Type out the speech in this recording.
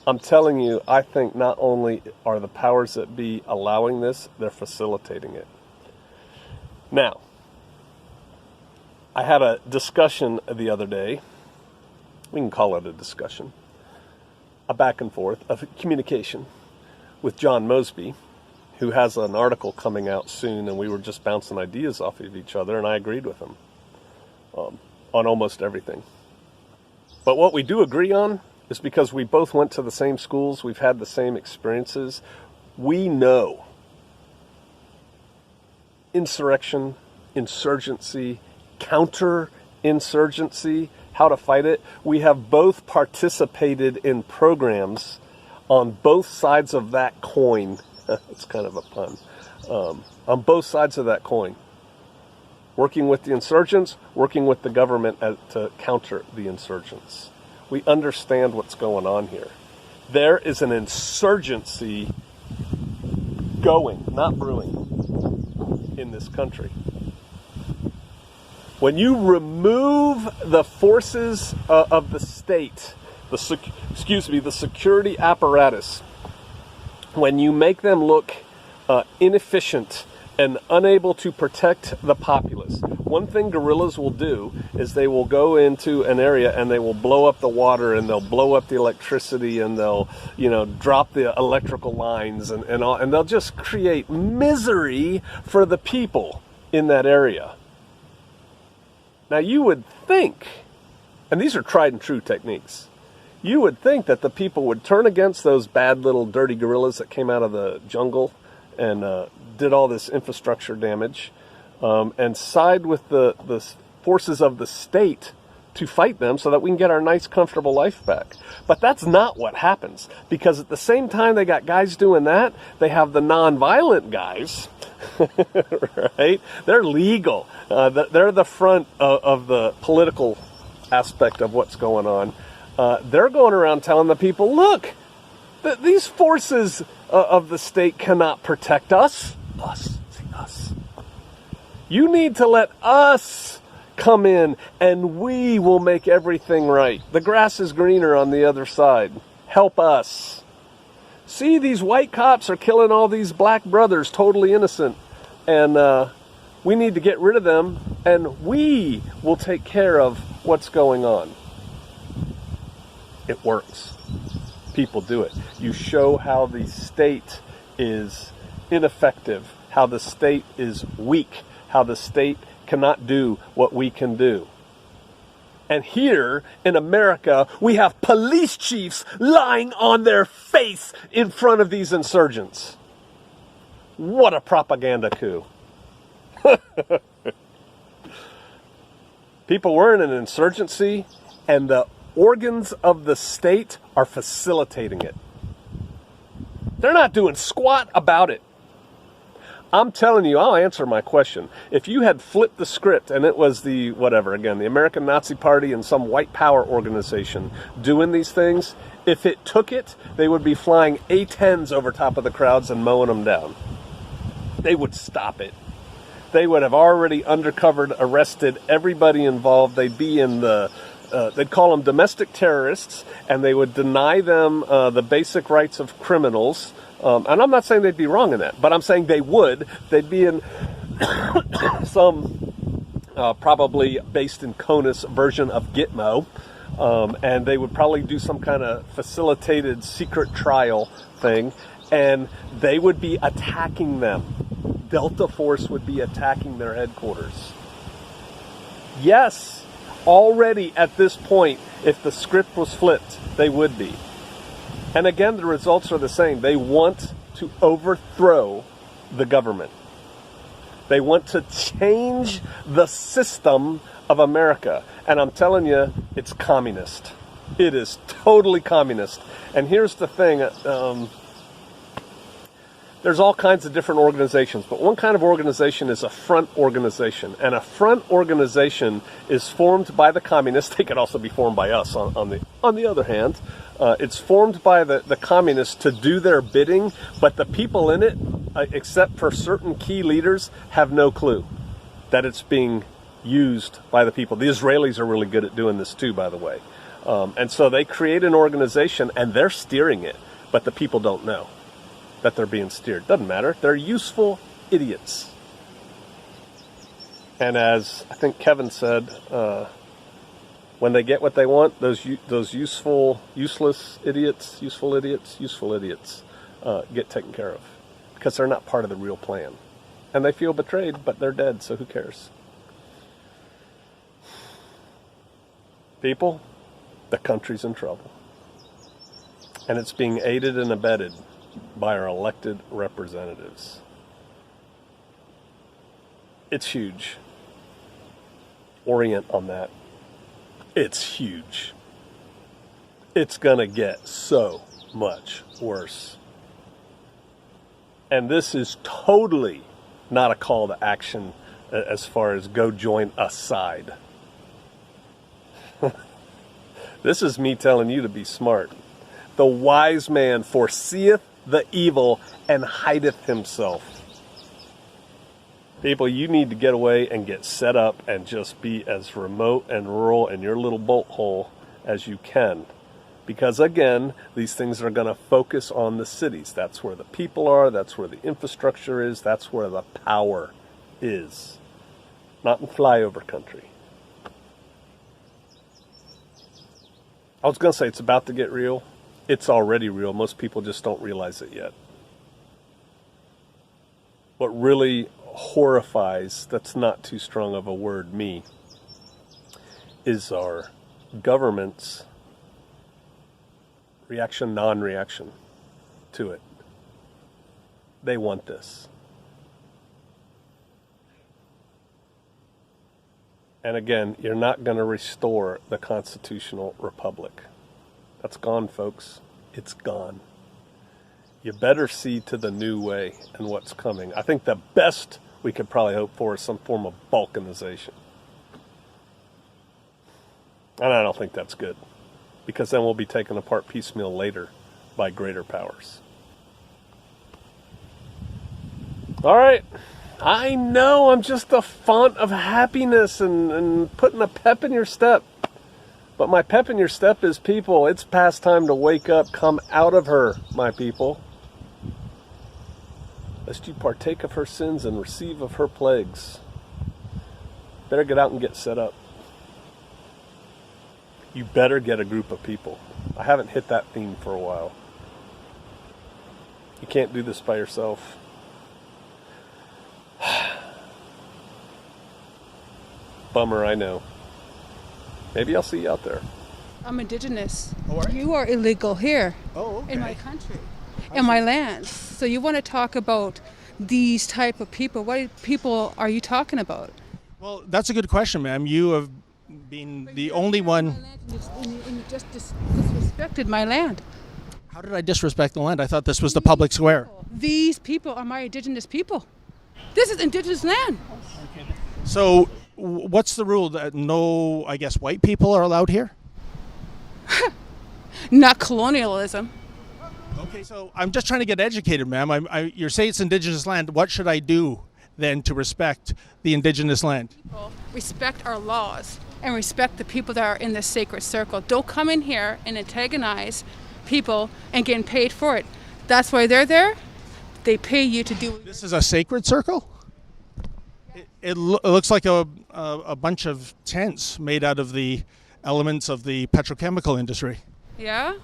I'm telling you, I think not only are the powers that be allowing this, they're facilitating it. Now, I had a discussion the other day. We can call it a discussion. A back and forth of communication with John Mosby, who has an article coming out soon, and we were just bouncing ideas off of each other, and I agreed with him on almost everything. But what we do agree on is because we both went to the same schools, we've had the same experiences, we know insurrection, insurgency, counter-insurgency, how to fight it. We have both participated in programs on both sides of that coin. It's kind of a pun. On both sides of that coin. Working with the insurgents, working with the government to counter the insurgents. We understand what's going on here. There is an insurgency going, not brewing, in this country. When you remove the forces of the state, the security apparatus, when you make them look inefficient and unable to protect the populace, one thing guerrillas will do is they will go into an area and they will blow up the water and they'll blow up the electricity and they'll, drop the electrical lines and they'll just create misery for the people in that area. Now you would think, and these are tried and true techniques, you would think that the people would turn against those bad little dirty guerrillas that came out of the jungle and did all this infrastructure damage, and side with the forces of the state to fight them so that we can get our nice, comfortable life back. But that's not what happens, because at the same time they got guys doing that, they have the nonviolent guys, right? They're legal. They're the front of the political aspect of what's going on. They're going around telling the people, look, these forces of the state cannot protect us. Us. You need to let us come in and we will make everything right. The grass is greener on the other side. Help us. See, these white cops are killing all these black brothers, totally innocent. And we need to get rid of them and we will take care of what's going on. It works. People do it. You show how the state is ineffective, how the state is weak, how the state cannot do what we can do. And here in America, we have police chiefs lying on their face in front of these insurgents. What a propaganda coup. People were in an insurgency, and the organs of the state are facilitating it. They're not doing squat about it. I'm telling you, I'll answer my question. If you had flipped the script and it was the American Nazi Party and some white power organization doing these things, if it took it, they would be flying A-10s over top of the crowds and mowing them down. They would stop it. They would have already undercovered, arrested everybody involved. They'd be in they'd call them domestic terrorists, and they would deny them the basic rights of criminals. And I'm not saying they'd be wrong in that, but I'm saying they would. They'd be in some probably based in CONUS version of Gitmo, and they would probably do some kind of facilitated secret trial thing, and they would be attacking them. Delta Force would be attacking their headquarters. Yes, already at this point, if the script was flipped, they would be. And again, the results are the same. They want to overthrow the government. They want to change the system of America. And I'm telling you, it's communist. It is totally communist. And here's the thing. There's all kinds of different organizations, but one kind of organization is a front organization. And a front organization is formed by the communists. They could also be formed by us on the other hand. It's formed by the communists to do their bidding, but the people in it, except for certain key leaders, have no clue that it's being used by the people. The Israelis are really good at doing this too, by the way. And so they create an organization and they're steering it, but the people don't know that they're being steered. Doesn't matter. They're useful idiots. And as I think Kevin said, when they get what they want, those useless idiots get taken care of because they're not part of the real plan. And they feel betrayed, but they're dead, so who cares? People, the country's in trouble. And it's being aided and abetted by our elected representatives. It's huge. Orient on that. It's huge. It's gonna get so much worse. And this is totally not a call to action as far as go join a side. This is me telling you to be smart. The wise man foreseeth the evil and hideth himself. People, you need to get away and get set up and just be as remote and rural in your little bolt hole as you can. Because again, these things are going to focus on the cities. That's where the people are. That's where the infrastructure is. That's where the power is. Not in flyover country. I was going to say it's about to get real. It's already real. Most people just don't realize it yet. What really horrifies, that's not too strong of a word, me, is our government's reaction, non-reaction to it. They want this. And again, you're not going to restore the constitutional republic. That's gone, folks. It's gone. You better see to the new way and what's coming. I think the best we could probably hope for is some form of balkanization. And I don't think that's good, because then we'll be taken apart piecemeal later by greater powers. All right. I know I'm just a font of happiness and putting a pep in your step. But my pep in your step is, people, it's past time to wake up. Come out of her, my people. Lest you partake of her sins and receive of her plagues. Better get out and get set up. You better get a group of people. I haven't hit that theme for a while. You can't do this by yourself. Bummer, I know. Maybe I'll see you out there. I'm indigenous. Oh, are you? You are illegal here. Oh, okay. In my country, in my lands. So you want to talk about these type of people? What people are you talking about? Well, that's a good question, ma'am. You have been the only one. And you just disrespected my land. How did I disrespect the land? I thought this was the public square. These people are my indigenous people. This is indigenous land. So what's the rule? That no, I guess, white people are allowed here? Not colonialism. Okay, so I'm just trying to get educated, ma'am. You're saying it's indigenous land. What should I do then to respect the indigenous land? People respect our laws and respect the people that are in this sacred circle. Don't come in here and antagonize people and getting paid for it. That's why they're there. They pay you to do. This is a sacred circle? It looks like a bunch of tents made out of the elements of the petrochemical industry. Yeah?